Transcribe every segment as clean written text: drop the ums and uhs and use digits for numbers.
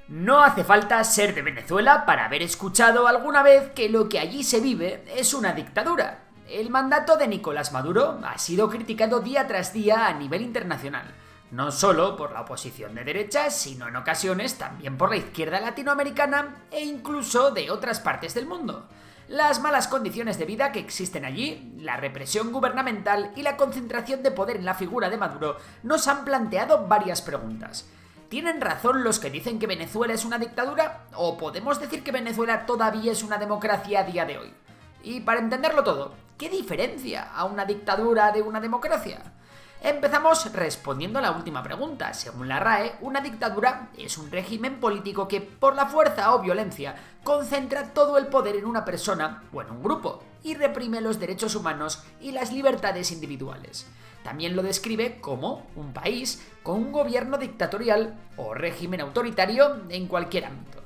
No hace falta ser de Venezuela para haber escuchado alguna vez que lo que allí se vive es una dictadura. El mandato de Nicolás Maduro ha sido criticado día tras día a nivel internacional, no solo por la oposición de derechas, sino en ocasiones también por la izquierda latinoamericana e incluso de otras partes del mundo. Las malas condiciones de vida que existen allí, la represión gubernamental y la concentración de poder en la figura de Maduro nos han planteado varias preguntas. ¿Tienen razón los que dicen que Venezuela es una dictadura? ¿O podemos decir que Venezuela todavía es una democracia a día de hoy? Y para entenderlo todo, ¿qué diferencia a una dictadura de una democracia? Empezamos respondiendo a la última pregunta. Según la RAE, una dictadura es un régimen político que, por la fuerza o violencia, concentra todo el poder en una persona o en un grupo y reprime los derechos humanos y las libertades individuales. También lo describe como un país con un gobierno dictatorial o régimen autoritario en cualquier ámbito.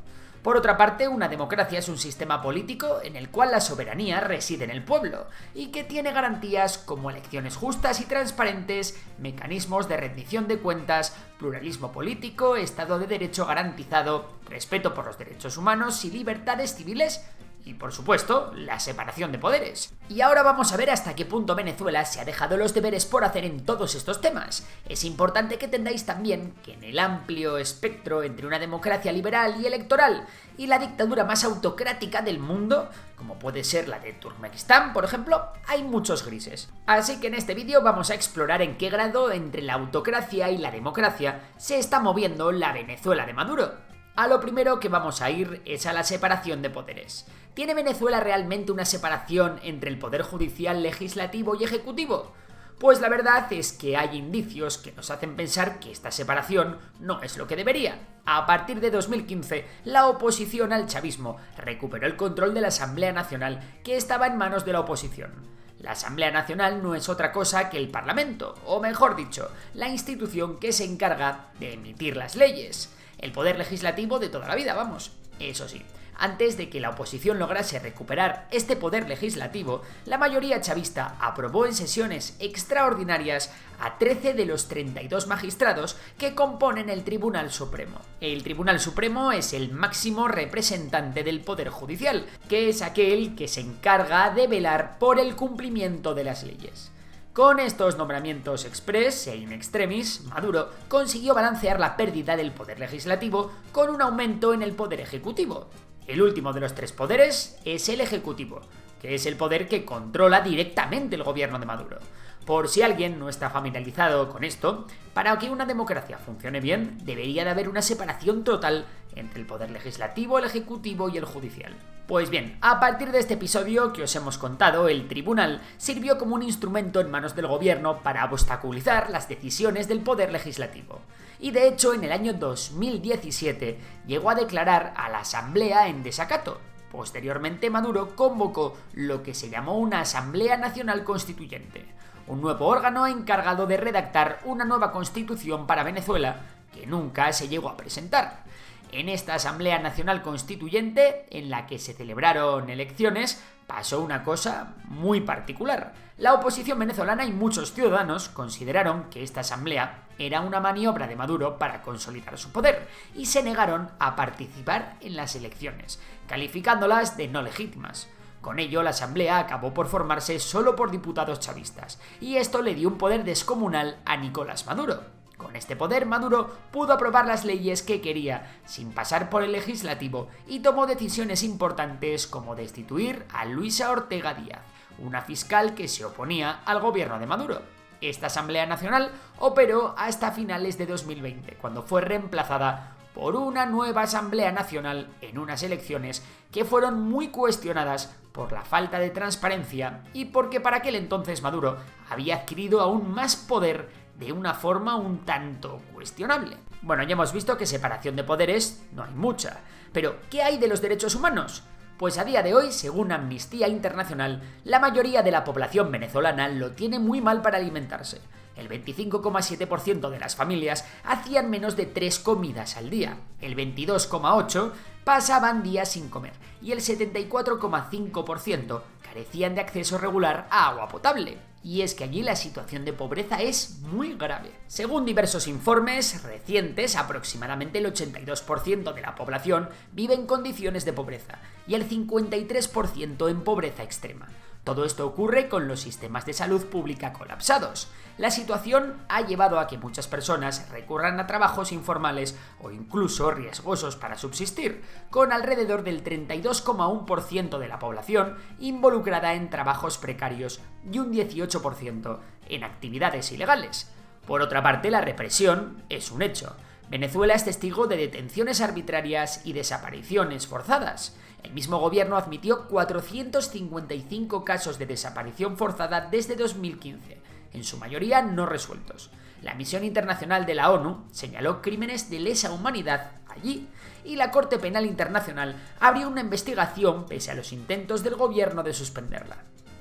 Por otra parte, una democracia es un sistema político en el cual la soberanía reside en el pueblo y que tiene garantías como elecciones justas y transparentes, mecanismos de rendición de cuentas, pluralismo político, Estado de Derecho garantizado, respeto por los derechos humanos y libertades civiles y, por supuesto, la separación de poderes. Y ahora vamos a ver hasta qué punto Venezuela se ha dejado los deberes por hacer en todos estos temas. Es importante que entendáis también que en el amplio espectro entre una democracia liberal y electoral y la dictadura más autocrática del mundo, como puede ser la de Turkmenistán, por ejemplo, hay muchos grises. Así que en este vídeo vamos a explorar en qué grado entre la autocracia y la democracia se está moviendo la Venezuela de Maduro. A lo primero que vamos a ir es a la separación de poderes. ¿Tiene Venezuela realmente una separación entre el poder judicial, legislativo y ejecutivo? Pues la verdad es que hay indicios que nos hacen pensar que esta separación no es lo que debería. A partir de 2015, la oposición al chavismo recuperó el control de la Asamblea Nacional, que estaba en manos de la oposición. La Asamblea Nacional no es otra cosa que el Parlamento, o mejor dicho, la institución que se encarga de emitir las leyes. El poder legislativo de toda la vida, vamos. Eso sí, antes de que la oposición lograse recuperar este poder legislativo, la mayoría chavista aprobó en sesiones extraordinarias a 13 de los 32 magistrados que componen el Tribunal Supremo. El Tribunal Supremo es el máximo representante del Poder Judicial, que es aquel que se encarga de velar por el cumplimiento de las leyes. Con estos nombramientos express e in extremis, Maduro consiguió balancear la pérdida del poder legislativo con un aumento en el poder ejecutivo. El último de los tres poderes es el ejecutivo, que es el poder que controla directamente el gobierno de Maduro. Por si alguien no está familiarizado con esto, para que una democracia funcione bien, debería de haber una separación total entre el poder legislativo, el ejecutivo y el judicial. Pues bien, a partir de este episodio que os hemos contado, el tribunal sirvió como un instrumento en manos del gobierno para obstaculizar las decisiones del poder legislativo. Y de hecho, en el año 2017 llegó a declarar a la Asamblea en desacato. Posteriormente, Maduro convocó lo que se llamó una Asamblea Nacional Constituyente, un nuevo órgano encargado de redactar una nueva constitución para Venezuela que nunca se llegó a presentar. En esta Asamblea Nacional Constituyente, en la que se celebraron elecciones, pasó una cosa muy particular. La oposición venezolana y muchos ciudadanos consideraron que esta asamblea era una maniobra de Maduro para consolidar su poder y se negaron a participar en las elecciones, calificándolas de no legítimas. Con ello, la asamblea acabó por formarse solo por diputados chavistas, y esto le dio un poder descomunal a Nicolás Maduro. Con este poder, Maduro pudo aprobar las leyes que quería, sin pasar por el legislativo, y tomó decisiones importantes como destituir a Luisa Ortega Díaz, una fiscal que se oponía al gobierno de Maduro. Esta Asamblea Nacional operó hasta finales de 2020, cuando fue reemplazada por una nueva Asamblea Nacional en unas elecciones que fueron muy cuestionadas por la falta de transparencia y porque para aquel entonces Maduro había adquirido aún más poder de una forma un tanto cuestionable. Bueno, ya hemos visto que separación de poderes no hay mucha, pero ¿qué hay de los derechos humanos? Pues a día de hoy, según Amnistía Internacional, la mayoría de la población venezolana lo tiene muy mal para alimentarse. El 25,7% de las familias hacían menos de 3 comidas al día, el 22,8% pasaban días sin comer y el 74,5% carecían de acceso regular a agua potable. Y es que allí la situación de pobreza es muy grave. Según diversos informes recientes, aproximadamente el 82% de la población vive en condiciones de pobreza y el 53% en pobreza extrema. Todo esto ocurre con los sistemas de salud pública colapsados. La situación ha llevado a que muchas personas recurran a trabajos informales o incluso riesgosos para subsistir, con alrededor del 32,1% de la población involucrada en trabajos precarios y un 18% en actividades ilegales. Por otra parte, la represión es un hecho. Venezuela es testigo de detenciones arbitrarias y desapariciones forzadas. El mismo gobierno admitió 455 casos de desaparición forzada desde 2015, en su mayoría no resueltos. La misión internacional de la ONU señaló crímenes de lesa humanidad allí, y la Corte Penal Internacional abrió una investigación pese a los intentos del gobierno de suspenderla.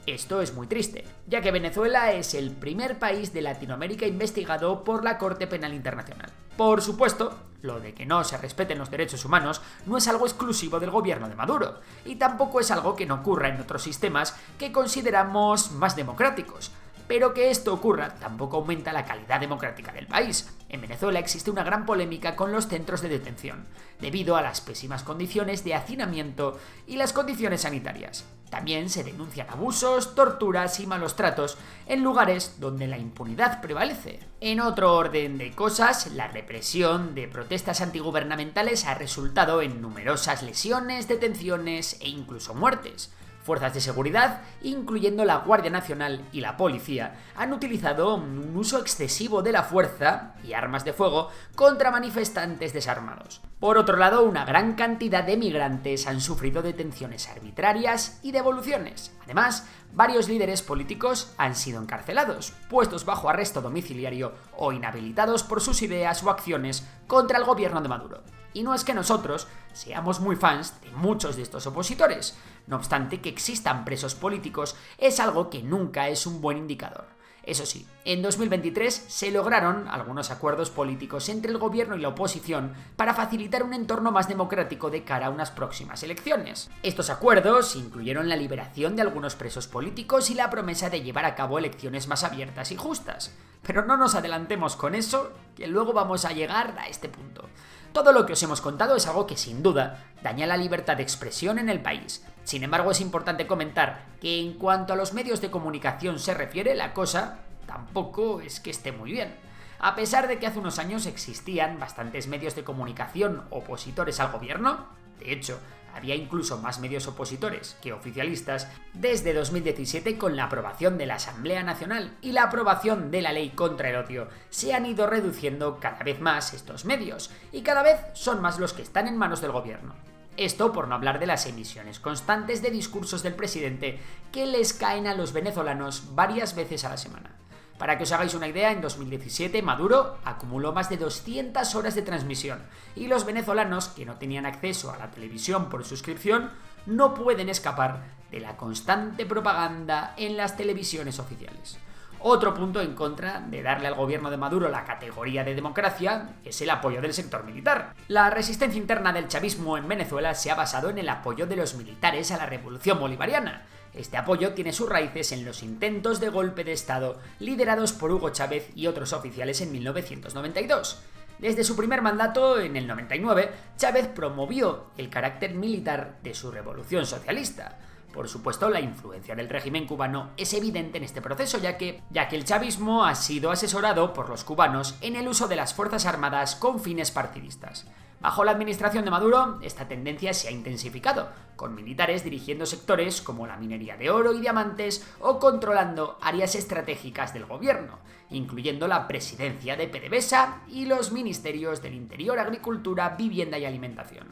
Esto es muy triste, ya que Venezuela es el primer país de Latinoamérica investigado por la Corte Penal Internacional. Por supuesto, lo de que no se respeten los derechos humanos no es algo exclusivo del gobierno de Maduro, y tampoco es algo que no ocurra en otros sistemas que consideramos más democráticos. Pero que esto ocurra tampoco aumenta la calidad democrática del país. En Venezuela existe una gran polémica con los centros de detención, debido a las pésimas condiciones de hacinamiento y las condiciones sanitarias. También se denuncian abusos, torturas y malos tratos en lugares donde la impunidad prevalece. En otro orden de cosas, la represión de protestas antigubernamentales ha resultado en numerosas lesiones, detenciones e incluso muertes. Fuerzas de seguridad, incluyendo la Guardia Nacional y la policía, han utilizado un uso excesivo de la fuerza y armas de fuego contra manifestantes desarmados. Por otro lado, una gran cantidad de migrantes han sufrido detenciones arbitrarias y devoluciones. Además, varios líderes políticos han sido encarcelados, puestos bajo arresto domiciliario o inhabilitados por sus ideas o acciones contra el gobierno de Maduro. Y no es que nosotros seamos muy fans de muchos de estos opositores. No obstante, que existan presos políticos es algo que nunca es un buen indicador. Eso sí, en 2023 se lograron algunos acuerdos políticos entre el gobierno y la oposición para facilitar un entorno más democrático de cara a unas próximas elecciones. Estos acuerdos incluyeron la liberación de algunos presos políticos y la promesa de llevar a cabo elecciones más abiertas y justas. Pero no nos adelantemos con eso, que luego vamos a llegar a este punto. Todo lo que os hemos contado es algo que sin duda daña la libertad de expresión en el país. Sin embargo, es importante comentar que en cuanto a los medios de comunicación se refiere, la cosa tampoco es que esté muy bien. A pesar de que hace unos años existían bastantes medios de comunicación opositores al gobierno, de hecho, había incluso más medios opositores que oficialistas, desde 2017 con la aprobación de la Asamblea Nacional y la aprobación de la Ley contra el Odio, se han ido reduciendo cada vez más estos medios, y cada vez son más los que están en manos del gobierno. Esto por no hablar de las emisiones constantes de discursos del presidente que les caen a los venezolanos varias veces a la semana. Para que os hagáis una idea, en 2017 Maduro acumuló más de 200 horas de transmisión y los venezolanos que no tenían acceso a la televisión por suscripción no pueden escapar de la constante propaganda en las televisiones oficiales. Otro punto en contra de darle al gobierno de Maduro la categoría de democracia es el apoyo del sector militar. La resistencia interna del chavismo en Venezuela se ha basado en el apoyo de los militares a la revolución bolivariana. Este apoyo tiene sus raíces en los intentos de golpe de Estado liderados por Hugo Chávez y otros oficiales en 1992. Desde su primer mandato, en el 99, Chávez promovió el carácter militar de su revolución socialista. Por supuesto, la influencia del régimen cubano es evidente en este proceso, ya que el chavismo ha sido asesorado por los cubanos en el uso de las fuerzas armadas con fines partidistas. Bajo la administración de Maduro, esta tendencia se ha intensificado, con militares dirigiendo sectores como la minería de oro y diamantes o controlando áreas estratégicas del gobierno, incluyendo la presidencia de PDVSA y los ministerios del Interior, Agricultura, Vivienda y Alimentación.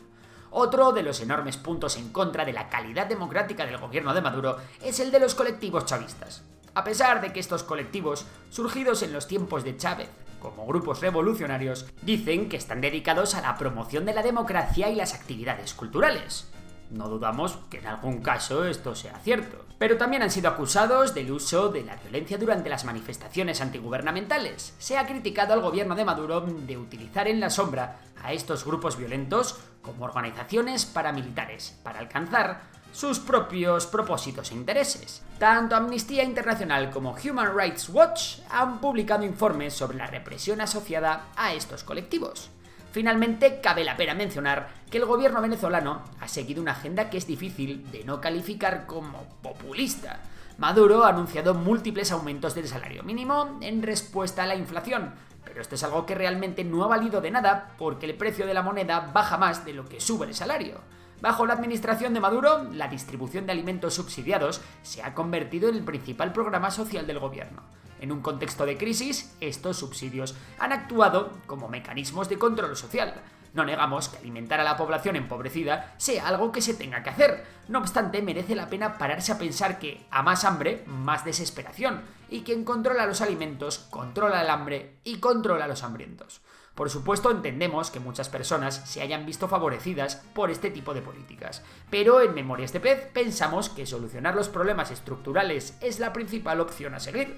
Otro de los enormes puntos en contra de la calidad democrática del gobierno de Maduro es el de los colectivos chavistas. A pesar de que estos colectivos, surgidos en los tiempos de Chávez como grupos revolucionarios, dicen que están dedicados a la promoción de la democracia y las actividades culturales. No dudamos que en algún caso esto sea cierto. Pero también han sido acusados del uso de la violencia durante las manifestaciones antigubernamentales. Se ha criticado al gobierno de Maduro de utilizar en la sombra a estos grupos violentos como organizaciones paramilitares para alcanzar sus propios propósitos e intereses. Tanto Amnistía Internacional como Human Rights Watch han publicado informes sobre la represión asociada a estos colectivos. Finalmente, cabe la pena mencionar que el gobierno venezolano ha seguido una agenda que es difícil de no calificar como populista. Maduro ha anunciado múltiples aumentos del salario mínimo en respuesta a la inflación, pero esto es algo que realmente no ha valido de nada porque el precio de la moneda baja más de lo que sube el salario. Bajo la administración de Maduro, la distribución de alimentos subsidiados se ha convertido en el principal programa social del gobierno. En un contexto de crisis, estos subsidios han actuado como mecanismos de control social. No negamos que alimentar a la población empobrecida sea algo que se tenga que hacer. No obstante, merece la pena pararse a pensar que a más hambre, más desesperación, y quien controla los alimentos, controla el hambre y controla a los hambrientos. Por supuesto, entendemos que muchas personas se hayan visto favorecidas por este tipo de políticas, pero en Memorias de Pez pensamos que solucionar los problemas estructurales es la principal opción a seguir.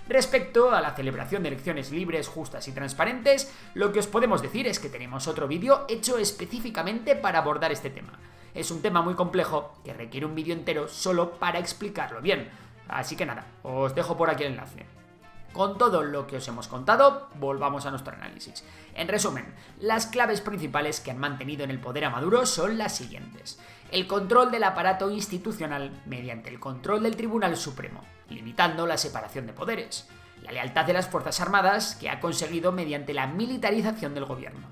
Respecto a la celebración de elecciones libres, justas y transparentes, lo que os podemos decir es que tenemos otro vídeo hecho específicamente para abordar este tema. Es un tema muy complejo que requiere un vídeo entero solo para explicarlo bien. Así que nada, os dejo por aquí el enlace. Con todo lo que os hemos contado, volvamos a nuestro análisis. En resumen, las claves principales que han mantenido en el poder a Maduro son las siguientes. El control del aparato institucional mediante el control del Tribunal Supremo, limitando la separación de poderes. La lealtad de las Fuerzas Armadas, que ha conseguido mediante la militarización del gobierno.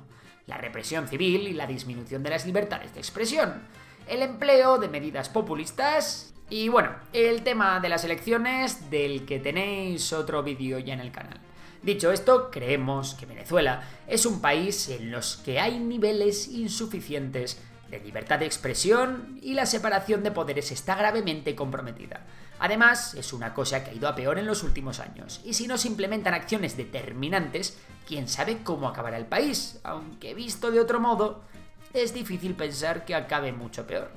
La represión civil y la disminución de las libertades de expresión. El empleo de medidas populistas. Y bueno, el tema de las elecciones, del que tenéis otro vídeo ya en el canal. Dicho esto, creemos que Venezuela es un país en los que hay niveles insuficientes de libertad de expresión y la separación de poderes está gravemente comprometida. Además, es una cosa que ha ido a peor en los últimos años, y si no se implementan acciones determinantes, quién sabe cómo acabará el país, aunque visto de otro modo, es difícil pensar que acabe mucho peor.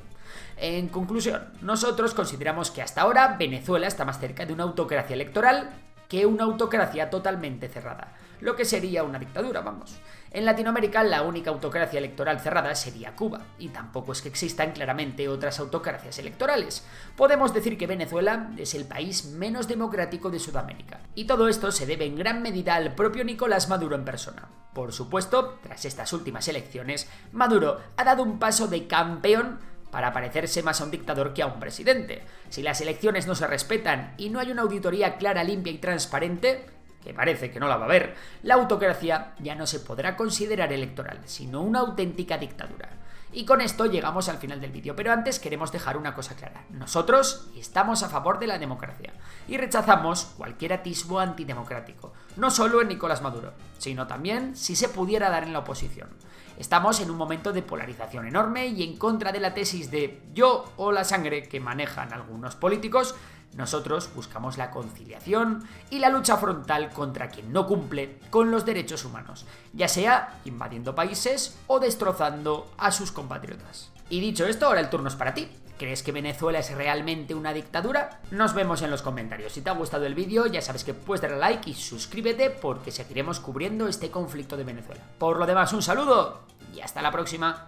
En conclusión, nosotros consideramos que hasta ahora Venezuela está más cerca de una autocracia electoral que una autocracia totalmente cerrada, lo que sería una dictadura, vamos. En Latinoamérica la única autocracia electoral cerrada sería Cuba, y tampoco es que existan claramente otras autocracias electorales. Podemos decir que Venezuela es el país menos democrático de Sudamérica, y todo esto se debe en gran medida al propio Nicolás Maduro en persona. Por supuesto, tras estas últimas elecciones, Maduro ha dado un paso de campeón para parecerse más a un dictador que a un presidente. Si las elecciones no se respetan y no hay una auditoría clara, limpia y transparente, que parece que no la va a haber, la autocracia ya no se podrá considerar electoral, sino una auténtica dictadura. Y con esto llegamos al final del vídeo, pero antes queremos dejar una cosa clara. Nosotros estamos a favor de la democracia y rechazamos cualquier atisbo antidemocrático, no solo en Nicolás Maduro, sino también si se pudiera dar en la oposición. Estamos en un momento de polarización enorme y en contra de la tesis de yo o la sangre que manejan algunos políticos, nosotros buscamos la conciliación y la lucha frontal contra quien no cumple con los derechos humanos, ya sea invadiendo países o destrozando a sus compatriotas. Y dicho esto, ahora el turno es para ti. ¿Crees que Venezuela es realmente una dictadura? Nos vemos en los comentarios. Si te ha gustado el vídeo, ya sabes que puedes darle a like y suscríbete porque seguiremos cubriendo este conflicto de Venezuela. Por lo demás, un saludo y hasta la próxima.